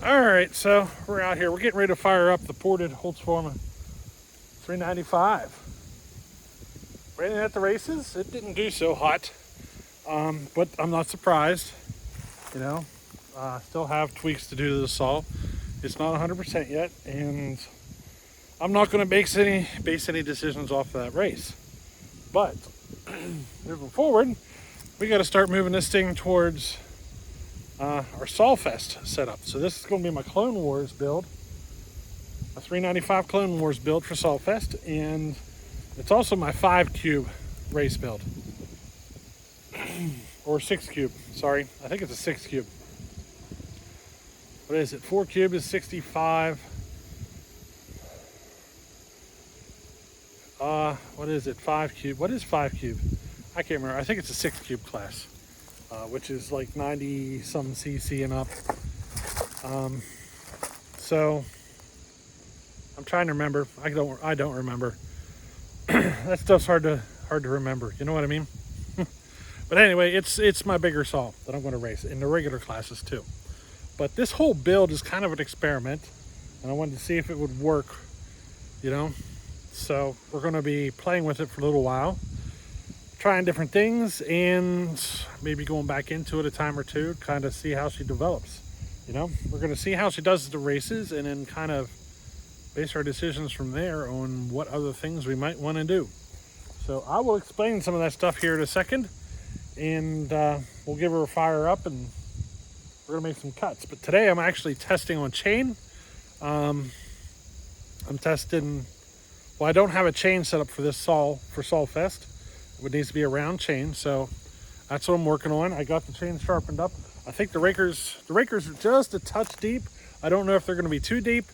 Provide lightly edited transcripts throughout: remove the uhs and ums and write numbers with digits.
All right, so we're out here. We're getting ready to fire up the ported Holtzfforma 395. Ran it at the races. It didn't do so hot, but I'm not surprised. You know, still have tweaks to do to the saw. It's not 100% yet, and I'm not going to base any decisions off of that race. But moving forward, we got to start moving this thing towards our Solfest setup. So this is going to be my Clone Wars build, a 395 Clone Wars build for Solfest, and it's also my 5 cube race build. Or 6 cube, sorry. I think it's a 6 cube. What is it? 4 cube is 65. What is it? 5 cube. What is 5 cube? I can't remember. I think it's a 6 cube class, which is like 90 some cc and up. So I'm trying to remember. I don't remember. That stuff's hard to remember. You know what I mean? But anyway, it's my bigger saw that I'm going to race in the regular classes too. But this whole build is kind of an experiment, and I wanted to see if it would work, you know. So we're going to be playing with it for a little while, trying different things, and maybe going back into it a time or two, kind of see how she develops. You know, we're going to see how she does at the races, and then kind of base our decisions from there on what other things we might want to do. So I will explain some of that stuff here in a second, and we'll give her a fire up, and we're going to make some cuts. But today I'm actually testing on chain. I'm testing... Well, I don't have a chain set up for this saw, for Solfest. It needs to be a round chain, so that's what I'm working on. I got the chain sharpened up. I think the rakers are just a touch deep. I don't know if they're going to be too deep,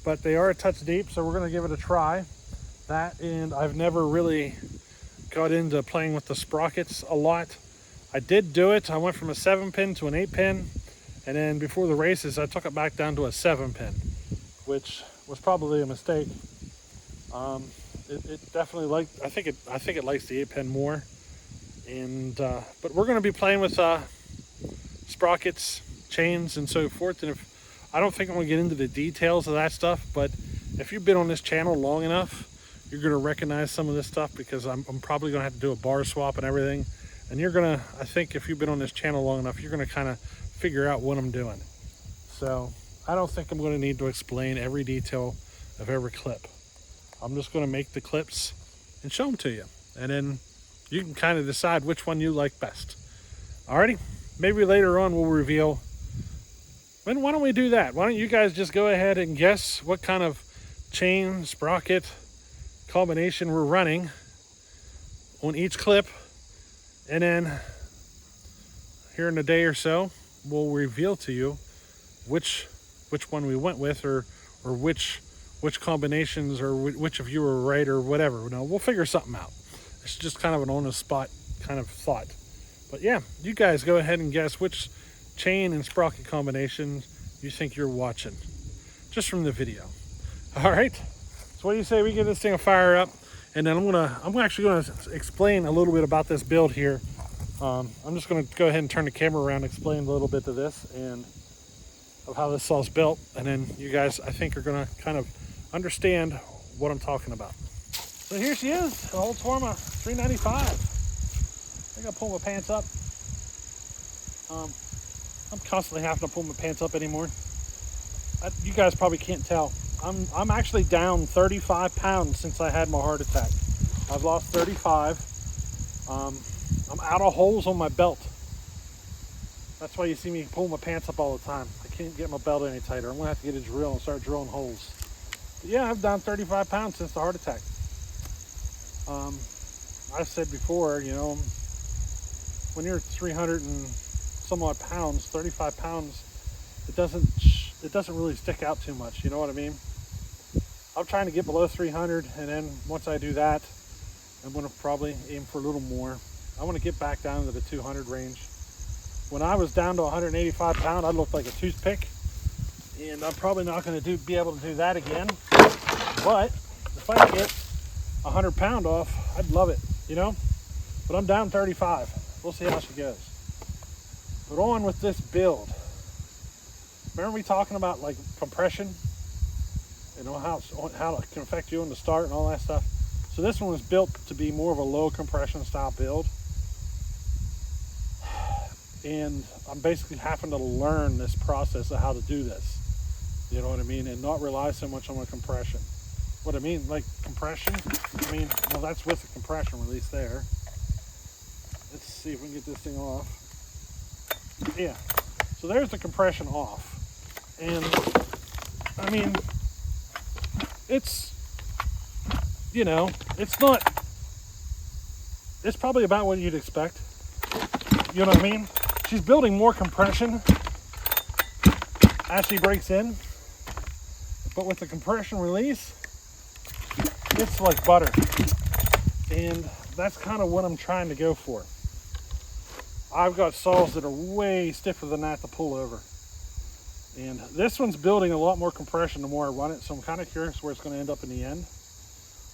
but they are a touch deep, so we're going to give it a try. That, and I've never really got into playing with the sprockets a lot. I did do it. I went from a 7-pin to an 8-pin, and then before the races, I took it back down to a 7-pin, which was probably a mistake. It definitely I think it likes the 8-pin more, and but we're going to be playing with sprockets, chains, and so forth. And I don't think I'm going to get into the details of that stuff, but if you've been on this channel long enough, you're going to recognize some of this stuff, because I'm probably going to have to do a bar swap and everything. And you're going to, I think if you've been on this channel long enough, you're going to kind of figure out what I'm doing. So I don't think I'm going to need to explain every detail of every clip. I'm just going to make the clips and show them to you. And then you can kind of decide which one you like best. Alrighty, maybe later on we'll reveal. Why don't we do that? Why don't you guys just go ahead and guess what kind of chain, sprocket combination we're running on each clip. And then here in a day or so, we'll reveal to you which one we went with, or which combinations, or which of you were right, or whatever. You know, we'll figure something out. It's just kind of an on-the-spot kind of thought. But yeah, you guys go ahead and guess which chain and sprocket combination you think you're watching, just from the video. All right. So what do you say we get this thing a fire up, and then I'm actually gonna explain a little bit about this build here. I'm just gonna go ahead and turn the camera around, explain a little bit to this and of how this saw's built, and then you guys, I think, are gonna kind of understand what I'm talking about. So here she is, the Holtzfforma 395. I gotta pull my pants up. I'm constantly having to pull my pants up anymore. You guys probably can't tell. I'm actually down 35 pounds since I had my heart attack. I've lost 35. I'm out of holes on my belt. That's why you see me pull my pants up all the time. I can't get my belt any tighter. I'm gonna have to get a drill and start drilling holes. But yeah, I've down 35 pounds since the heart attack. I said before, you know, when you're 300 and some odd pounds, 35 pounds, it doesn't really stick out too much. You know what I mean? I'm trying to get below 300, and then once I do that, I'm going to probably aim for a little more. I want to get back down to the 200 range. When I was down to 185 pounds, I looked like a toothpick, and I'm probably not going to be able to do that again. But if I get 100 pounds off, I'd love it, you know? But I'm down 35. We'll see how she goes. But on with this build. remember me talking about like compression, you know, how it can affect you in the start and all that stuff. So this one was built to be more of a low compression style build. And I'm basically having to learn this process of how to do this. You know what I mean? And not rely so much on the compression. What I mean, like compression, I mean, well, that's with the compression release there. Let's see if we can get this thing off. Yeah, so there's the compression off. And I mean, it's, you know, it's probably about what you'd expect. You know what I mean? She's building more compression as she breaks in. But with the compression release, it's like butter. And that's kind of what I'm trying to go for. I've got saws that are way stiffer than that to pull over. And this one's building a lot more compression the more I run it, so I'm kind of curious where it's going to end up in the end.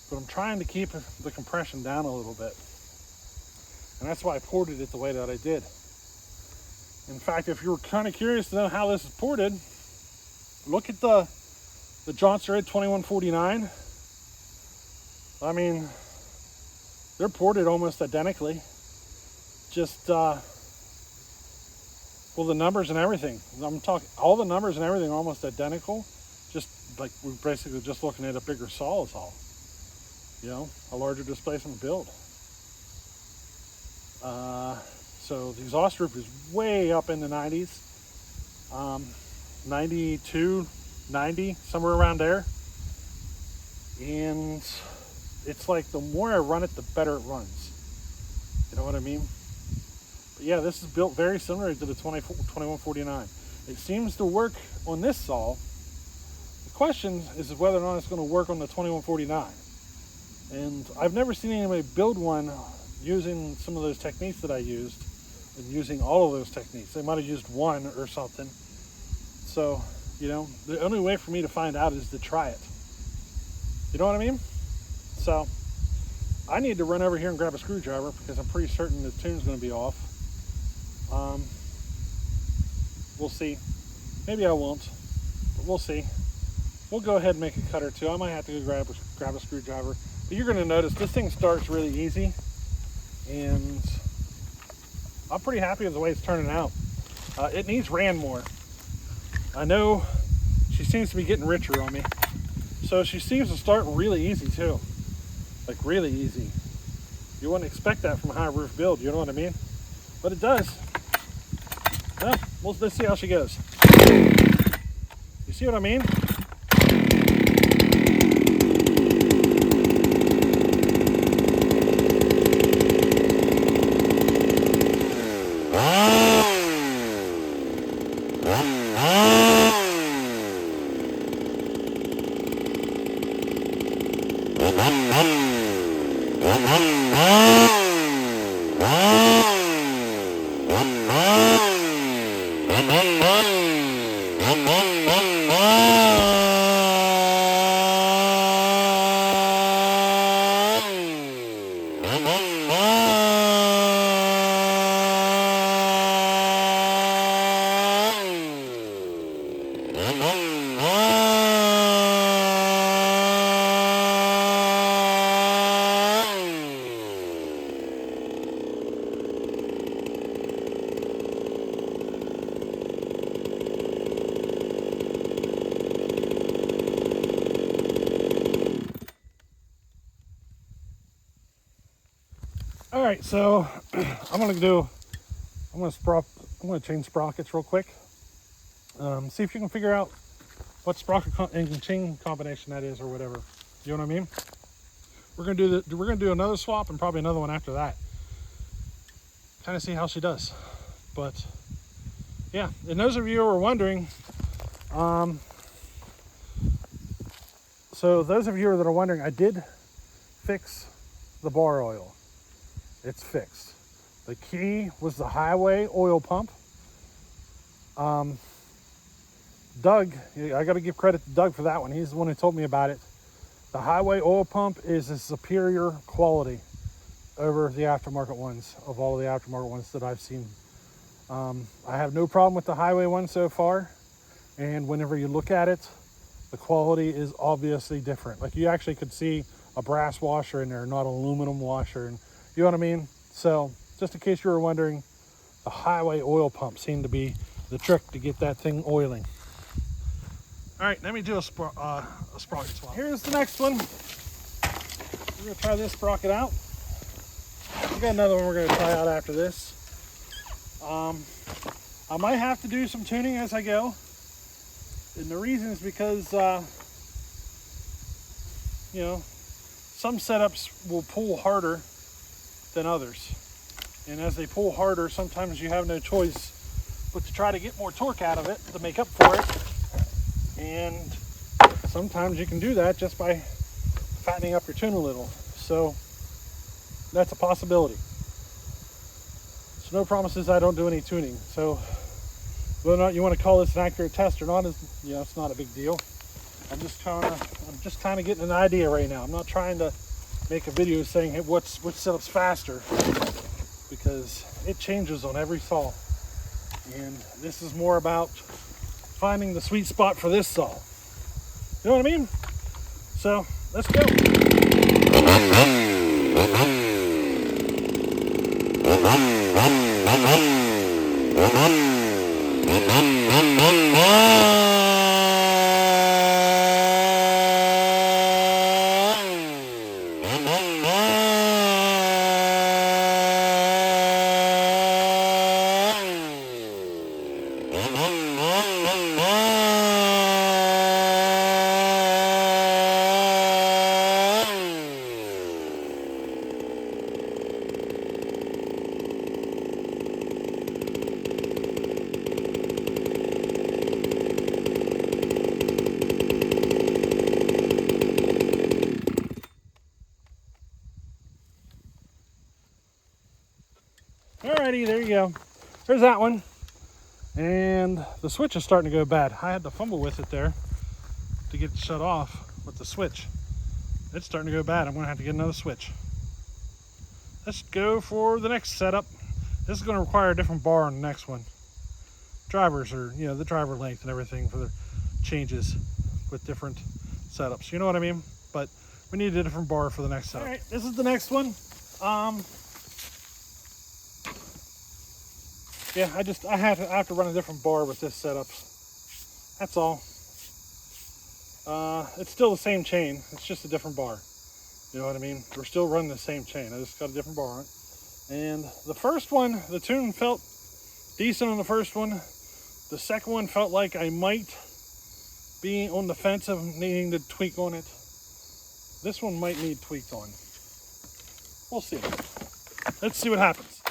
But I'm trying to keep the compression down a little bit. And that's why I ported it the way that I did. In fact, if you're kind of curious to know how this is ported, look at the Johnson Red 2149. I mean, they're ported almost identically. Just, well, the numbers and everything. I'm talking, all the numbers and everything are almost identical. Just like we're basically just looking at a bigger saw is all. You know, a larger displacement build. So the exhaust roof is way up in the 90s. 92, 90, somewhere around there. And it's like the more I run it, the better it runs. You know what I mean? But yeah, this is built very similar to the 2149. It seems to work on this saw. The question is whether or not it's going to work on the 2149. And I've never seen anybody build one using some of those techniques that I used and using all of those techniques. They might have used one or something. So, you know, the only way for me to find out is to try it. You know what I mean? So, I need to run over here and grab a screwdriver because I'm pretty certain the tune's going to be off. We'll see. Maybe I won't, but we'll see. We'll go ahead and make a cut or two. I might have to go grab a screwdriver. But you're going to notice this thing starts really easy. And I'm pretty happy with the way it's turning out. It needs ran more. I know she seems to be getting richer on me. So she seems to start really easy too. Like really easy. You wouldn't expect that from a high roof build, you know what I mean? But it does. Well, let's see how she goes. You see what I mean? All right, so I'm gonna change sprockets real quick. See if you can figure out what sprocket and chain combination that is or whatever. You know what I mean? We're gonna do another swap and probably another one after that. Kind of see how she does. But yeah, and those of you who are wondering, so those of you that are wondering, I did fix the bar oil. It's fixed. The key was the highway oil pump. Doug, I got to give credit to Doug for that one. He's the one who told me about it. The highway oil pump is a superior quality over the aftermarket ones, of all the aftermarket ones that I've seen. I have no problem with the highway one so far. and whenever you look at it, the quality is obviously different. Like you actually could see a brass washer in there, not an aluminum washer, and you know what I mean? So just in case you were wondering, the highway oil pump seemed to be the trick to get that thing oiling. All right, let me do a sprocket swap. Here's the next one. We're gonna try this sprocket out. We got another one we're gonna try out after this. I might have to do some tuning as I go. And the reason is because, you know, some setups will pull harder than others. And as they pull harder, sometimes you have no choice but to try to get more torque out of it to make up for it. And sometimes you can do that just by fattening up your tune a little. So that's a possibility. So no promises I don't do any tuning. So whether or not you want to call this an accurate test or not is, you know, it's not a big deal. I'm just kind of getting an idea right now. I'm not trying to make a video saying, hey, which setup's faster, because it changes on every saw. And this is more about finding the sweet spot for this saw. You know what I mean? So let's go. Alrighty, there you go. There's that one. And the switch is starting to go bad. I had to fumble with it there to get it shut off with the switch. It's starting to go bad. I'm going to have to get another switch. Let's go for the next setup. This is going to require a different bar on the next one. Drivers are, you know, the driver length and everything for the changes with different setups. You know what I mean? But we need a different bar for the next setup. All right, this is the next one. Yeah, I have to run a different bar with this setup. That's all. It's still the same chain. It's just a different bar. You know what I mean? We're still running the same chain. I just got a different bar on it. And the first one, the tune felt decent on the first one. The second one felt like I might be on the fence of needing to tweak on it. This one might need tweaked on. We'll see. Let's see what happens.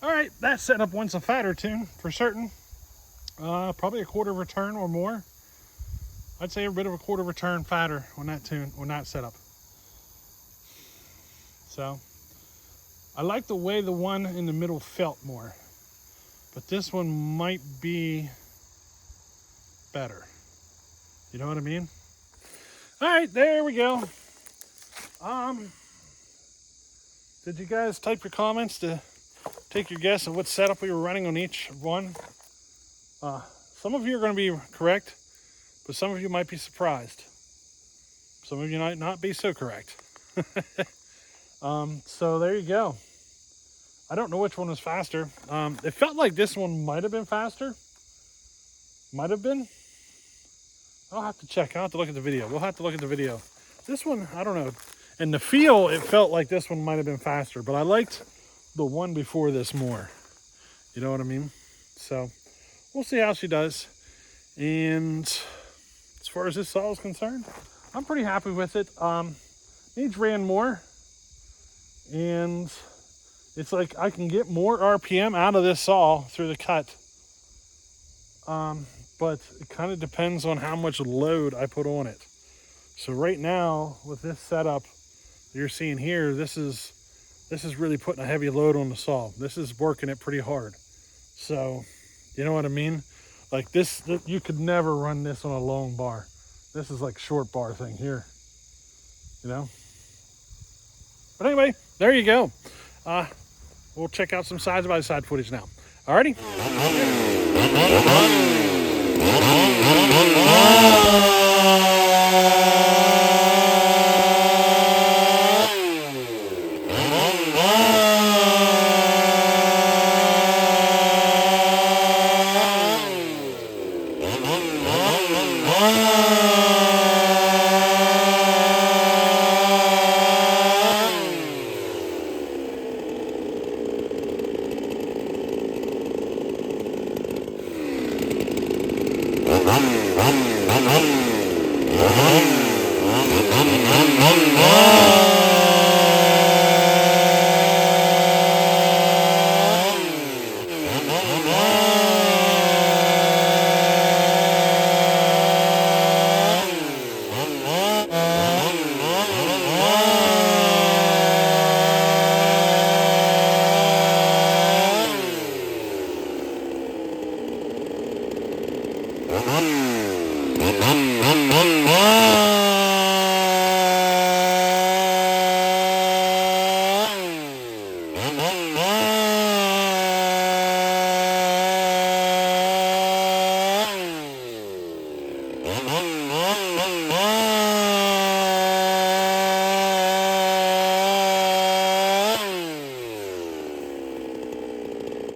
All right, that setup wants a fatter tune for certain. Probably a quarter of a turn or more. I'd say a bit of a quarter of a turn fatter on that tune, on that setup. So I like the way the one in the middle felt more, but this one might be better. You know what I mean? All right, there we go. Did you guys type your comments to take your guess of what setup we were running on each one? Some of you are going to be correct, but some of you might be surprised. Some of you might not be so correct. So there you go. I don't know which one was faster. It felt like this one might have been faster. Might have been. I'll have to check. I'll have to look at the video. We'll have to look at the video. This one, I don't know. And the feel, it felt like this one might have been faster, but I liked the one before this more. You know what I mean? So we'll see how she does. And as far as this saw is concerned, I'm pretty happy with it. Needs ran more. And it's like I can get more RPM out of this saw through the cut. But it kind of depends on how much load I put on it. So right now, with this setup you're seeing here, this is really putting a heavy load on the saw. This is working it pretty hard. So, you know what I mean? Like this, you could never run this on a long bar. This is like short bar thing here, you know? But anyway, there you go. We'll check out some side-by-side footage now. Alrighty?